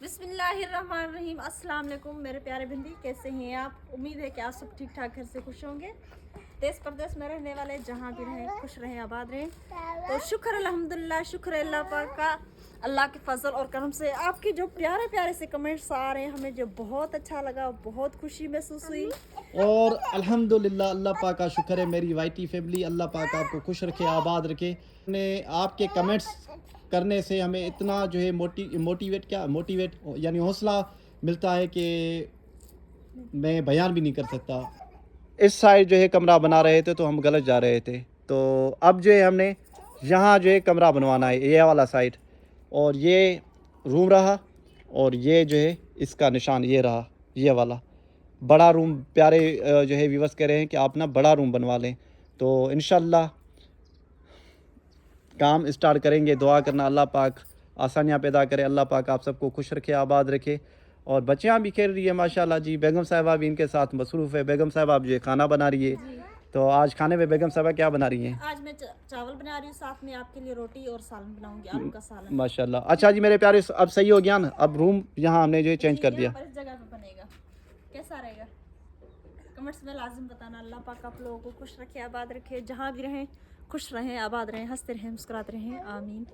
बिस्मिल्लाहिर्रहमानिर्रहीम। अस्सलाम वालेकुम मेरे प्यारे भिंडी, कैसे हैं आप? उम्मीद है कि आप सब ठीक ठाक घर से खुश होंगे। देश प्रदेश में रहने वाले जहाँ भी रहें खुश रहें, आबाद रहें। तो शुक्र अल्हम्दुलिल्लाह, शुक्र है अल्लाह पाक का, अल्लाह के फजल और करम से आपके जो प्यारे प्यारे से कमेंट्स आ रहे हैं, हमें जो बहुत अच्छा लगा, बहुत खुशी महसूस हुई। और अल्हम्दुलिल्लाह अल्लाह पाक का शुक्र है मेरी वाईटी फैमिली, अल्लाह पाक आपको खुश रखे, आबाद रखे। ने आपके कमेंट्स करने से हमें इतना जो है मोटिवेट यानी हौसला मिलता है कि मैं बयान भी नहीं कर सकता। इस साइड जो है कमरा बना रहे थे तो हम गलत जा रहे थे, तो अब जो है हमने यहाँ जो है कमरा बनवाना है, ये वाला साइड, और ये रूम रहा, और ये जो है इसका निशान ये रहा, ये वाला बड़ा रूम। प्यारे जो है व्यूअर्स कह रहे हैं कि आप ना बड़ा रूम बनवा लें, तो इंशाल्लाह काम स्टार्ट करेंगे। दुआ करना अल्लाह पाक आसानियाँ पैदा करे, अल्लाह पाक आप सबको खुश रखे, आबाद रखे। और बच्चियाँ भी खेल रही है माशाल्लाह जी, बेगम साहिबा भी इनके साथ मसरूफ़ है। बेगम साहिबा आप जो है खाना बना रही है, तो आज खाने में बेगम साहिबा क्या बना रही हैं? आज मैं चावल बना रही हूँ, साथ में आपके लिए रोटी और सालन बनाऊंगी, आलू का सालन। माशाल्लाह। अच्छा जी मेरे प्यारे, अब सही हो गया ना? अब रूम यहाँ हमने जो है चेंज कर दिया। पर इस जगह पे बनेगा, कैसा रहेगा? कमेंट्स में लाजिम बताना। अल्लाह पाक आप लोगों को खुश रखे, आबाद रखे, जहाँ भी रहें खुश रहें, आबाद रहें, हंसते रहें, मुस्कुराते रहें, आमीन।